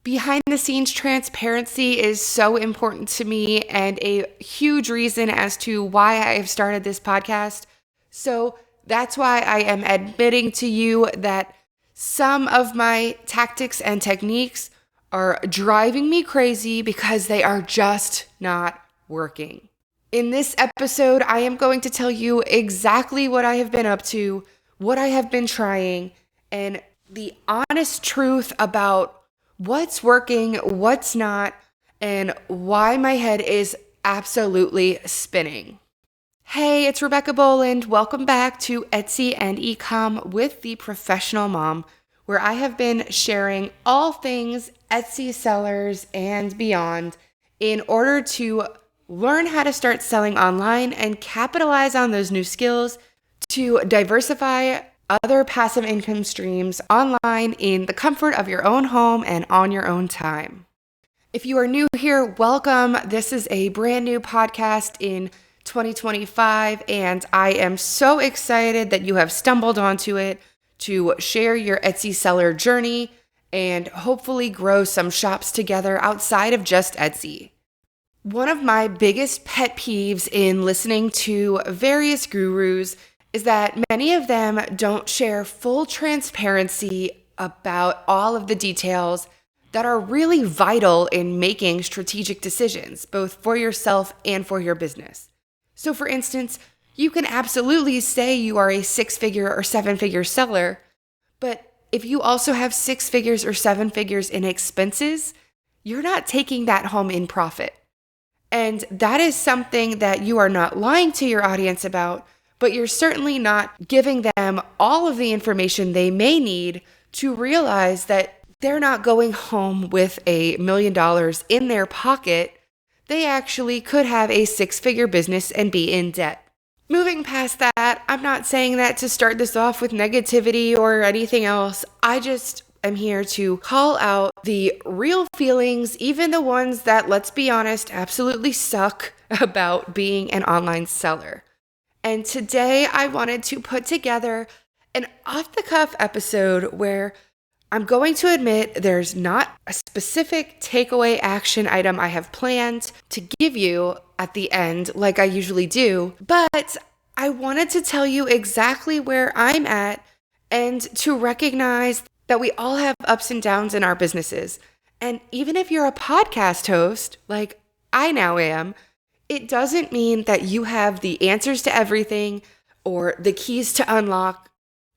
Behind the scenes transparency is so important to me and a huge reason as to why I have started this podcast. So that's why I am admitting to you that some of my tactics and techniques are driving me crazy because they are just not working. In this episode, I am going to tell you exactly what I have been up to, what I have been trying, and the honest truth about what's working, what's not, and why my head is absolutely spinning. Hey, it's Rebecca Boland. Welcome back to Etsy and Ecom with the Professional Mom, where I have been sharing all things Etsy sellers and beyond in order to learn how to start selling online and capitalize on those new skills to diversify other passive income streams online in the comfort of your own home and on your own time. If you are new here, welcome. This is a brand new podcast in 2025, and I am so excited that you have stumbled onto it to share your Etsy seller journey and hopefully grow some shops together outside of just Etsy. One of my biggest pet peeves in listening to various gurus is that many of them don't share full transparency about all of the details that are really vital in making strategic decisions, both for yourself and for your business. So for instance, you can absolutely say you are a 6-figure or 7-figure seller, but if you also have 6 figures or 7 figures in expenses, you're not taking that home in profit. And that is something that you are not lying to your audience about, but you're certainly not giving them all of the information they may need to realize that they're not going home with $1 million in their pocket. They actually could have a 6-figure business and be in debt. Moving past that, I'm not saying that to start this off with negativity or anything else. I just am here to call out the real feelings, even the ones that, let's be honest, absolutely suck about being an online seller. And today I wanted to put together an off-the-cuff episode where I'm going to admit there's not a specific takeaway action item I have planned to give you at the end like I usually do, but I wanted to tell you exactly where I'm at and to recognize that we all have ups and downs in our businesses. And even if you're a podcast host, like I now am, it doesn't mean that you have the answers to everything or the keys to unlock.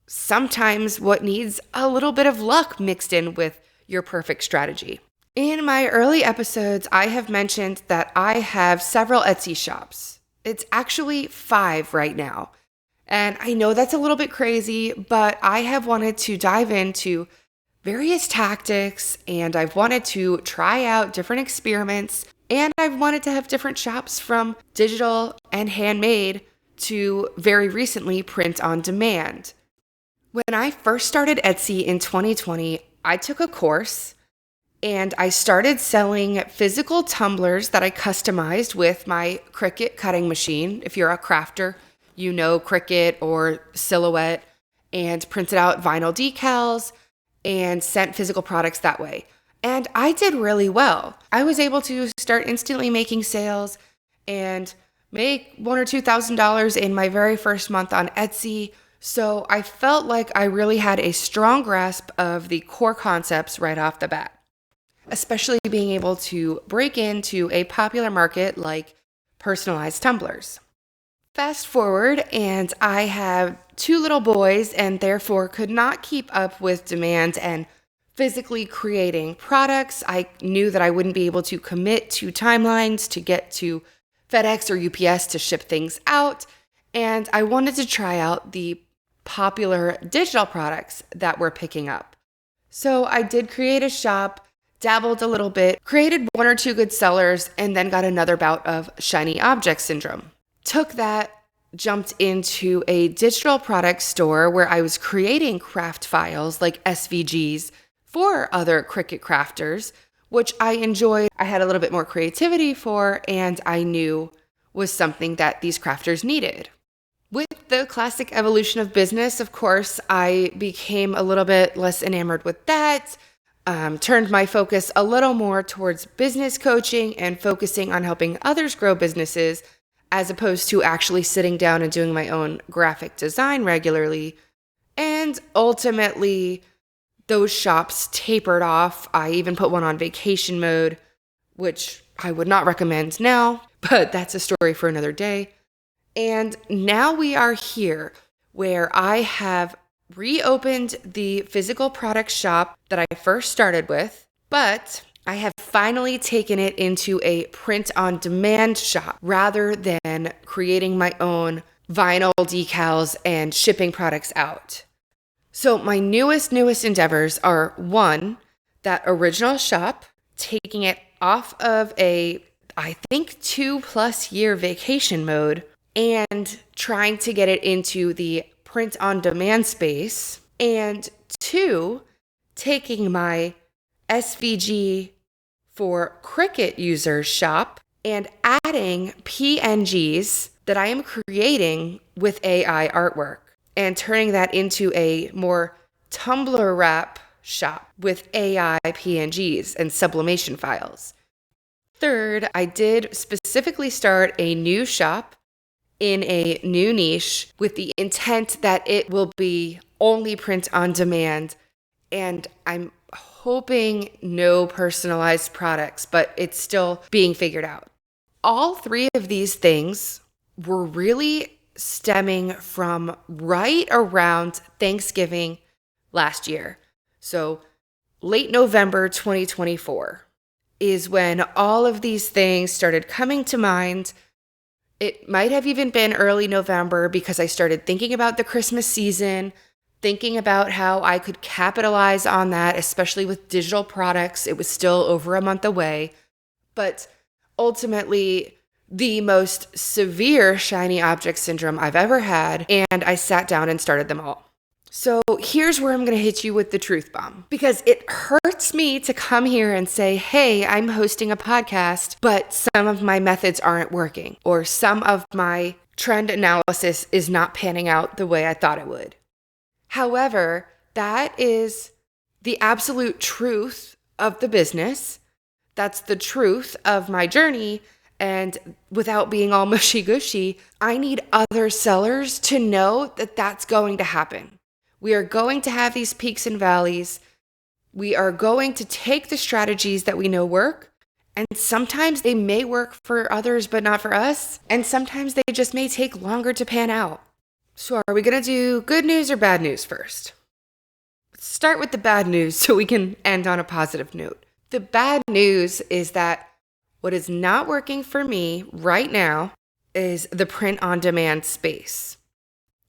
Sometimes what needs a little bit of luck mixed in with your perfect strategy. In my early episodes, I have mentioned that I have several Etsy shops. It's actually 5 right now. And I know that's a little bit crazy, but I have wanted to dive into various tactics and I've wanted to try out different experiments. And I've wanted to have different shops from digital and handmade to very recently print on demand. When I first started Etsy in 2020, I took a course and I started selling physical tumblers that I customized with my Cricut cutting machine. If you're a crafter, you know Cricut or Silhouette, and printed out vinyl decals and sent physical products that way. And I did really well. I was able to start instantly making sales and make $1,000 or $2,000 in my very first month on Etsy. So I felt like I really had a strong grasp of the core concepts right off the bat, especially being able to break into a popular market like personalized tumblers. Fast forward, and I have 2 little boys and therefore could not keep up with demand and physically creating products. I knew that I wouldn't be able to commit to timelines to get to FedEx or UPS to ship things out. And I wanted to try out the popular digital products that were picking up. So I did create a shop, dabbled a little bit, created 1 or 2 good sellers, and then got another bout of shiny object syndrome. Took that, jumped into a digital product store where I was creating craft files like SVGs for other Cricut crafters, which I enjoyed. I had a little bit more creativity for, and I knew was something that these crafters needed. With the classic evolution of business, of course, I became a little bit less enamored with that. turned my focus a little more towards business coaching and focusing on helping others grow businesses, as opposed to actually sitting down and doing my own graphic design regularly. And ultimately, those shops tapered off. I even put one on vacation mode, which I would not recommend now, but that's a story for another day. And now we are here where I have reopened the physical product shop that I first started with, but I have finally taken it into a print-on-demand shop rather than creating my own vinyl decals and shipping products out. So my newest endeavors are, one, that original shop, taking it off of a, I think, 2+ year vacation mode and trying to get it into the print-on-demand space, and two, taking my SVG for Cricut users shop and adding PNGs that I am creating with AI artwork and turning that into a more tumbler wrap shop with AI PNGs and sublimation files. Third, I did specifically start a new shop in a new niche with the intent that it will be only print on demand. And I'm hoping no personalized products, but it's still being figured out. All three of these things were really stemming from right around Thanksgiving last year. So late November 2024 is when all of these things started coming to mind. It might have even been early November because I started thinking about the Christmas season, thinking about how I could capitalize on that, especially with digital products. It was still over a month away. But ultimately, the most severe shiny object syndrome I've ever had, and I sat down and started them all. So here's where I'm going to hit you with the truth bomb, because it hurts me to come here and say, hey, I'm hosting a podcast, but some of my methods aren't working, or some of my trend analysis is not panning out the way I thought it would. However, that is the absolute truth of the business. That's the truth of my journey. And without being all mushy-gushy, I need other sellers to know that that's going to happen. We are going to have these peaks and valleys. We are going to take the strategies that we know work, and sometimes they may work for others, but not for us. And sometimes they just may take longer to pan out. So are we going to do good news or bad news first? Let's start with the bad news so we can end on a positive note. The bad news is that what is not working for me right now is the print-on-demand space.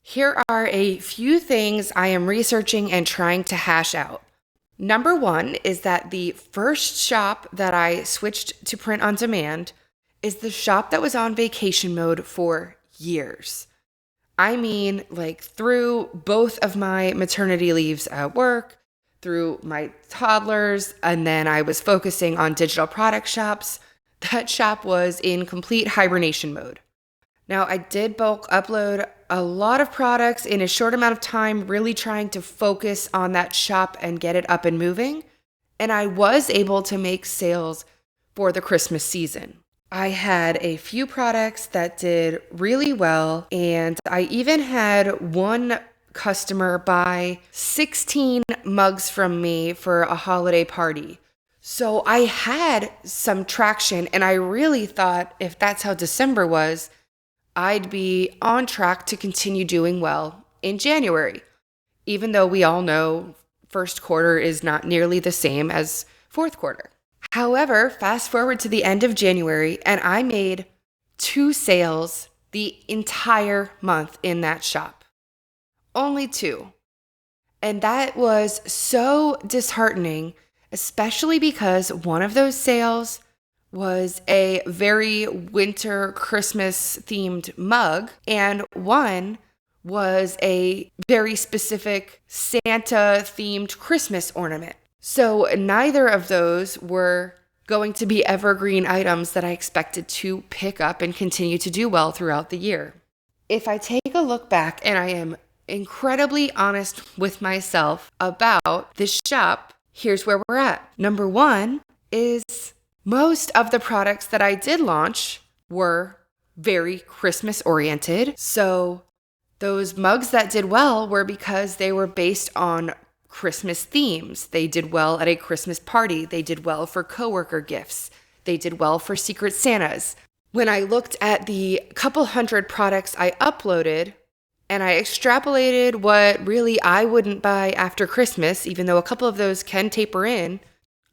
Here are a few things I am researching and trying to hash out. Number one is that the first shop that I switched to print on demand is the shop that was on vacation mode for years. I mean, like through both of my maternity leaves at work, through my toddlers, and then I was focusing on digital product shops. That shop was in complete hibernation mode. Now, I did bulk upload a lot of products in a short amount of time, really trying to focus on that shop and get it up and moving. And I was able to make sales for the Christmas season. I had a few products that did really well, and I even had one customer buy 16 mugs from me for a holiday party. So I had some traction, and I really thought if that's how December was, I'd be on track to continue doing well in January, even though we all know first quarter is not nearly the same as fourth quarter. However, fast forward to the end of January, and I made 2 sales the entire month in that shop. Only 2. And that was so disheartening, especially because one of those sales was a very winter Christmas themed mug, and one was a very specific Santa themed Christmas ornament. So neither of those were going to be evergreen items that I expected to pick up and continue to do well throughout the year. If I take a look back, and I am incredibly honest with myself about this shop, Here's where we're at. Number one is most of the products that I did launch were very Christmas oriented. So those mugs that did well were because they were based on Christmas themes. They did well at a Christmas party. They did well for coworker gifts. They did well for Secret Santas. When I looked at the couple hundred products I uploaded and I extrapolated what really I wouldn't buy after Christmas, even though a couple of those can taper in,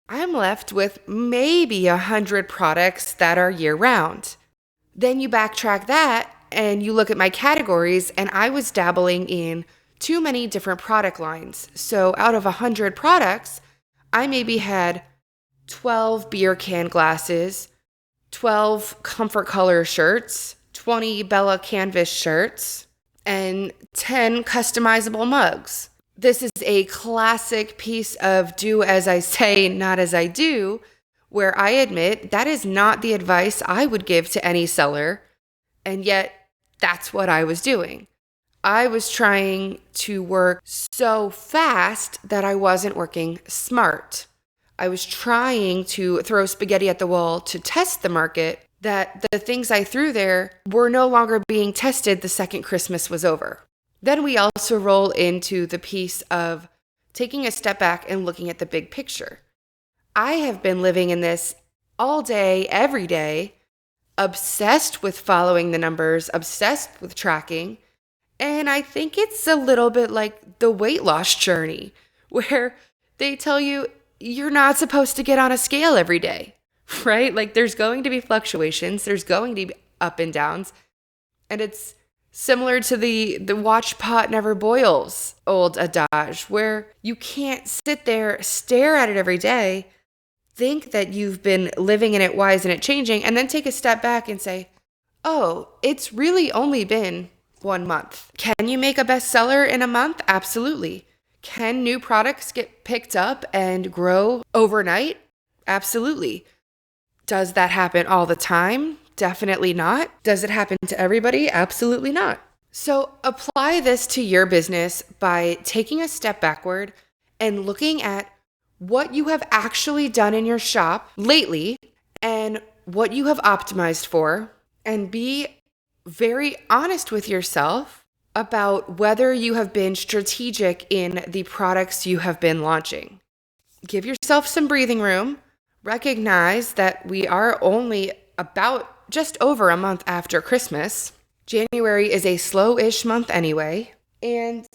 I'm left with maybe 100 products that are year round. Then you backtrack that and you look at my categories, and I was dabbling in too many different product lines. So out of 100 products, I maybe had 12 beer can glasses, 12 comfort color shirts, 20 Bella canvas shirts, and 10 customizable mugs. This is a classic piece of do as I say, not as I do, where I admit that is not the advice I would give to any seller, and yet that's what I was doing. I was trying to work so fast that I wasn't working smart. I was trying to throw spaghetti at the wall to test the market, that the things I threw there were no longer being tested the second Christmas was over. Then we also roll into the piece of taking a step back and looking at the big picture. I have been living in this all day, every day, obsessed with following the numbers, obsessed with tracking. And I think it's a little bit like the weight loss journey, where they tell you you're not supposed to get on a scale every day, right? Like there's going to be fluctuations, there's going to be up and downs. And it's similar to the watch pot never boils old adage, where you can't sit there, stare at it every day, think that you've been living in it, why isn't it changing? And then take a step back and say, oh, it's really only been 1 month. Can you make a bestseller in a month? Absolutely. Can new products get picked up and grow overnight? Absolutely. Does that happen all the time? Definitely not. Does it happen to everybody? Absolutely not. So apply this to your business by taking a step backward and looking at what you have actually done in your shop lately and what you have optimized for, and be very honest with yourself about whether you have been strategic in the products you have been launching. Give yourself some breathing room. Recognize that we are only about just over a month after Christmas. January is a slow-ish month anyway. And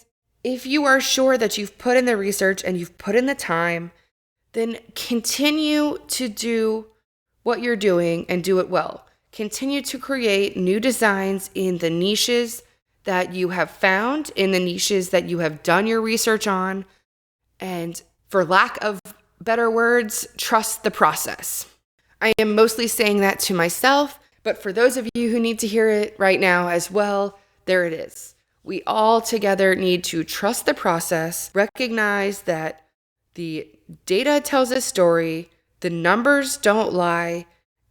if you are sure that you've put in the research and you've put in the time, then continue to do what you're doing and do it well. Continue to create new designs in the niches that you have found, in the niches that you have done your research on. And for lack of better words, trust the process. I am mostly saying that to myself, but for those of you who need to hear it right now as well, there it is. We all together need to trust the process, recognize that the data tells a story, the numbers don't lie,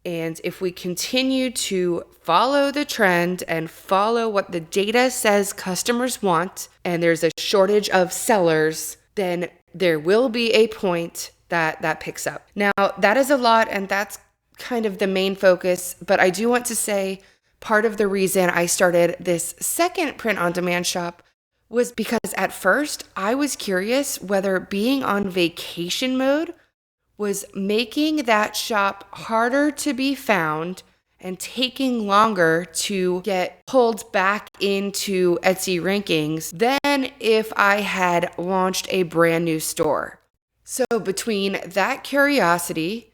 and if we continue to follow the trend and follow what the data says customers want, and there's a shortage of sellers, then there will be a point that picks up. Now, that is a lot, and that's kind of the main focus, but I do want to say part of the reason I started this second print-on-demand shop was because at first I was curious whether being on vacation mode was making that shop harder to be found and taking longer to get pulled back into Etsy rankings than if I had launched a brand new store. So between that curiosity,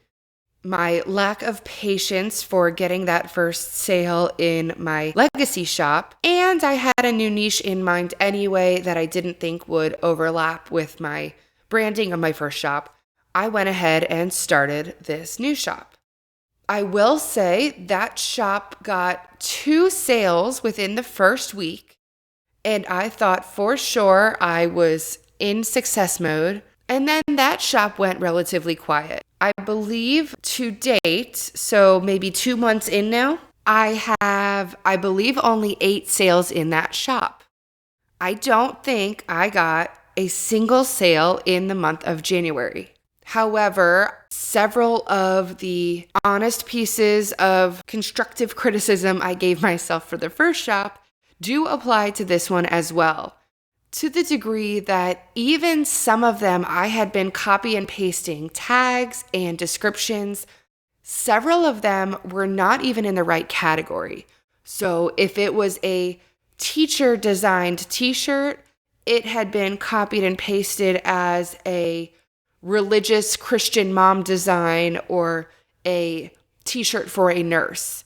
my lack of patience for getting that first sale in my legacy shop, and I had a new niche in mind anyway that I didn't think would overlap with my branding of my first shop, I went ahead and started this new shop. I will say that shop got 2 sales within the first week, and I thought for sure I was in success mode. And then that shop went relatively quiet. I believe to date, so maybe 2 months in now, I have, I believe, only 8 sales in that shop. I don't think I got a single sale in the month of January. However, several of the honest pieces of constructive criticism I gave myself for the first shop do apply to this one as well, to the degree that even some of them I had been copy and pasting tags and descriptions. Several of them were not even in the right category. So if it was a teacher designed t-shirt, it had been copied and pasted as a religious Christian mom design or a t-shirt for a nurse.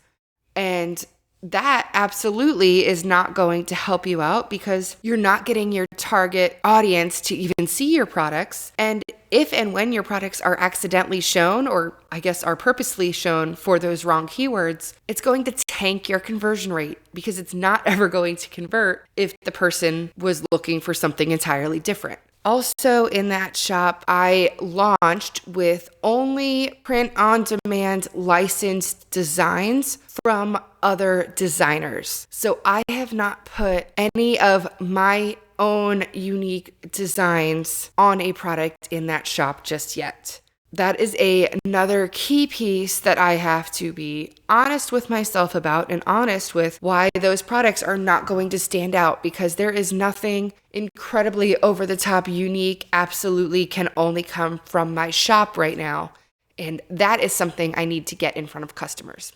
And that absolutely is not going to help you out because you're not getting your target audience to even see your products. And if and when your products are accidentally shown, or I guess are purposely shown for those wrong keywords, it's going to tank your conversion rate because it's not ever going to convert if the person was looking for something entirely different. Also in that shop, I launched with only print-on-demand licensed designs from other designers. So I have not put any of my own unique designs on a product in that shop just yet. That is another key piece that I have to be honest with myself about and honest with why those products are not going to stand out, because there is nothing incredibly over the top unique, absolutely can only come from my shop right now. And that is something I need to get in front of customers.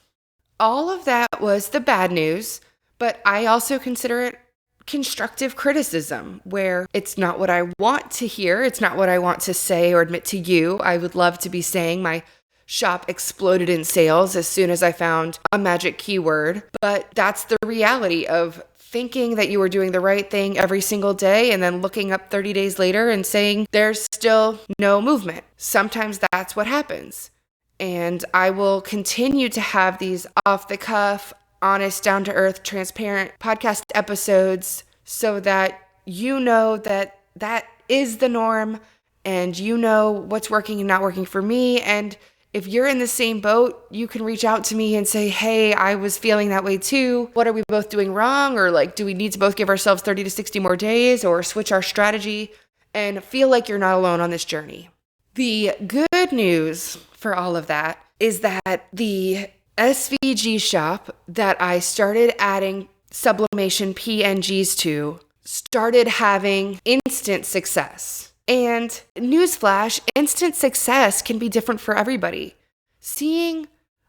All of that was the bad news, but I also consider it constructive criticism, where it's not what I want to hear. It's not what I want to say or admit to you. I would love to be saying my shop exploded in sales as soon as I found a magic keyword, but that's the reality of thinking that you were doing the right thing every single day and then looking up 30 days later and saying there's still no movement. Sometimes that's what happens. And I will continue to have these off the cuff, honest, down-to-earth, transparent podcast episodes so that you know that that is the norm and you know what's working and not working for me. And if you're in the same boat, you can reach out to me and say, hey, I was feeling that way too. What are we both doing wrong? Or do we need to both give ourselves 30 to 60 more days or switch our strategy? And feel like you're not alone on this journey. The good news for all of that is that the SVG shop that I started adding sublimation PNGs to started having instant success. And newsflash, instant success can be different for everybody. Seeing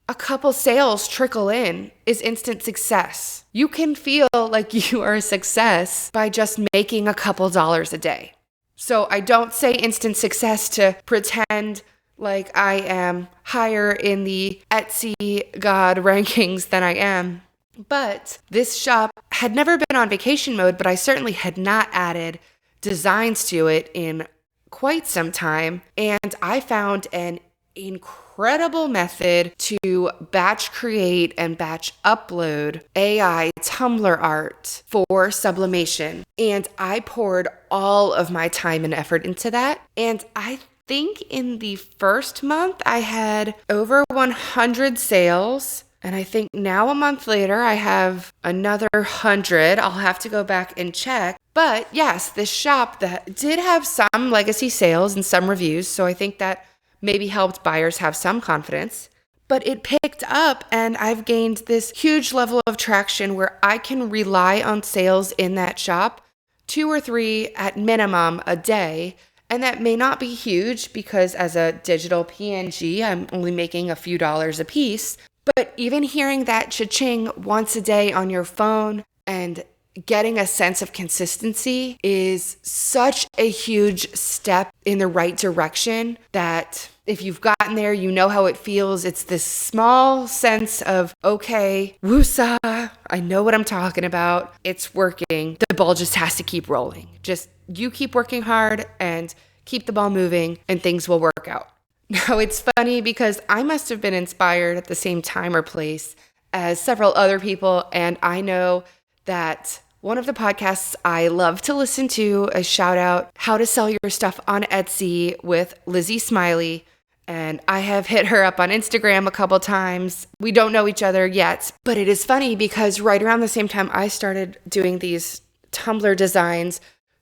a couple sales trickle in is instant success. You can feel like you are a success by just making a couple dollars a day. So I don't say instant success to pretend like I am higher in the Etsy God rankings than I am. But this shop had never been on vacation mode, but I certainly had not added designs to it in quite some time. And I found an incredible method to batch create and batch upload AI tumbler art for sublimation. And I poured all of my time and effort into that. And I think in the first month I had over 100 sales. And I think now a month later, I have another 100. I'll have to go back and check. But yes, this shop that did have some legacy sales and some reviews. So I think that maybe helped buyers have some confidence. But it picked up and I've gained this huge level of traction where I can rely on sales in that shop, 2 or 3 at minimum a day. And that may not be huge because as a digital PNG, I'm only making a few dollars a piece. But even hearing that cha-ching once a day on your phone and getting a sense of consistency is such a huge step in the right direction that if you've gotten there, you know how it feels. It's this small sense of, okay, woosah, I know what I'm talking about. It's working. The ball just has to keep rolling. Just you keep working hard and keep the ball moving and things will work out. Now, it's funny because I must have been inspired at the same time or place as several other people, and I know that one of the podcasts I love to listen to is shout out How to Sell Your Stuff on Etsy with Lizzie Smiley, and I have hit her up on Instagram a couple times. We don't know each other yet, but it is funny because right around the same time I started doing these tumbler designs,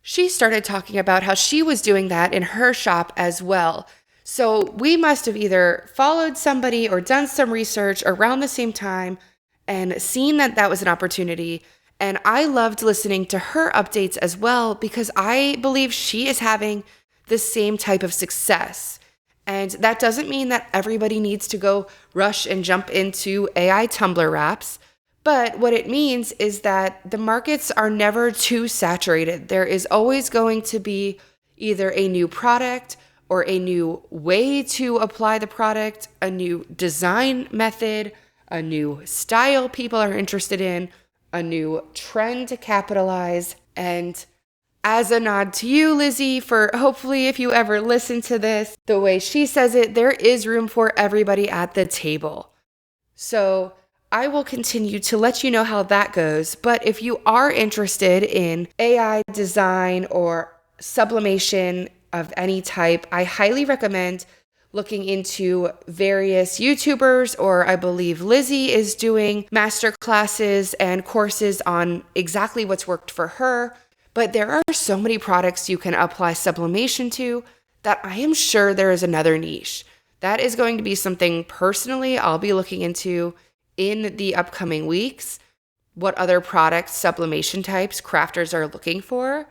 she started talking about how she was doing that in her shop as well. So we must have either followed somebody or done some research around the same time and seen that that was an opportunity. And I loved listening to her updates as well because I believe she is having the same type of success. And that doesn't mean that everybody needs to go rush and jump into AI tumbler wraps. But what it means is that the markets are never too saturated. There is always going to be either a new product or a new way to apply the product, a new design method, a new style people are interested in, a new trend to capitalize. And as a nod to you, Lizzie, for hopefully if you ever listen to this, the way she says it, there is room for everybody at the table. So I will continue to let you know how that goes. But if you are interested in AI design or sublimation of any type, I highly recommend looking into various YouTubers, or I believe Lizzie is doing master classes and courses on exactly what's worked for her. But there are so many products you can apply sublimation to that I am sure there is another niche. That is going to be something personally I'll be looking into in the upcoming weeks. What other products, sublimation types, crafters are looking for.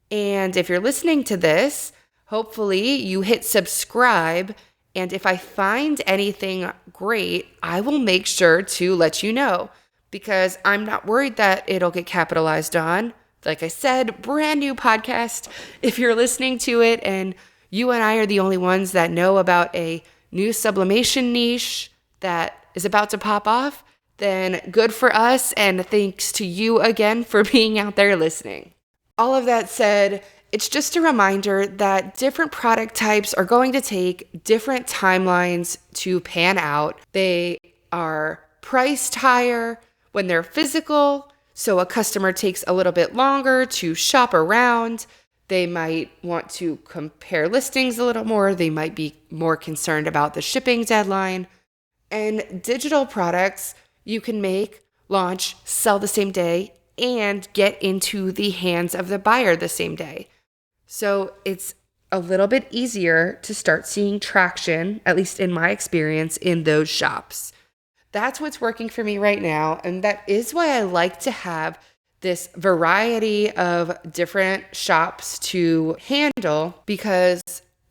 And if you're listening to this, hopefully you hit subscribe. And if I find anything great, I will make sure to let you know because I'm not worried that it'll get capitalized on. Like I said, brand new podcast. If you're listening to it and you and I are the only ones that know about a new sublimation niche that is about to pop off, then good for us. And thanks to you again for being out there listening. All of that said, it's just a reminder that different product types are going to take different timelines to pan out. They are priced higher when they're physical, so a customer takes a little bit longer to shop around. They might want to compare listings a little more. They might be more concerned about the shipping deadline. And digital products you can make, launch, sell the same day, and get into the hands of the buyer the same day. So it's a little bit easier to start seeing traction, at least in my experience, in those shops. That's what's working for me right now. And that is why I like to have this variety of different shops to handle because,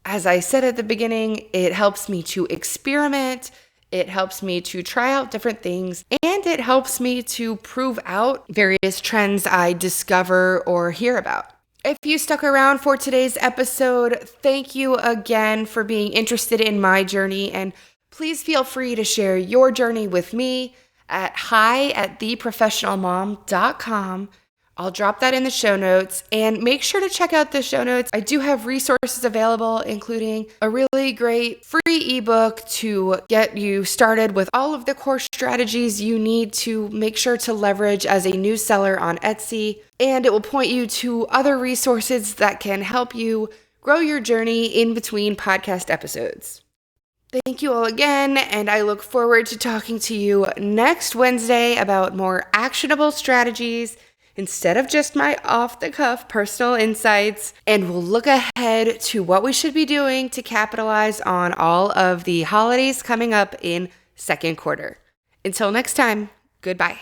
as I said at the beginning, it helps me to experiment. It helps me to try out different things, and it helps me to prove out various trends I discover or hear about. If you stuck around for today's episode, thank you again for being interested in my journey, and please feel free to share your journey with me at hi@theprofessionalmom.com. I'll drop that in the show notes, and make sure to check out the show notes. I do have resources available, including a really great free ebook to get you started with all of the core strategies you need to make sure to leverage as a new seller on Etsy. And it will point you to other resources that can help you grow your journey in between podcast episodes. Thank you all again, and I look forward to talking to you next Wednesday about more actionable strategies instead of just my off-the-cuff personal insights, and we'll look ahead to what we should be doing to capitalize on all of the holidays coming up in second quarter. Until next time, goodbye.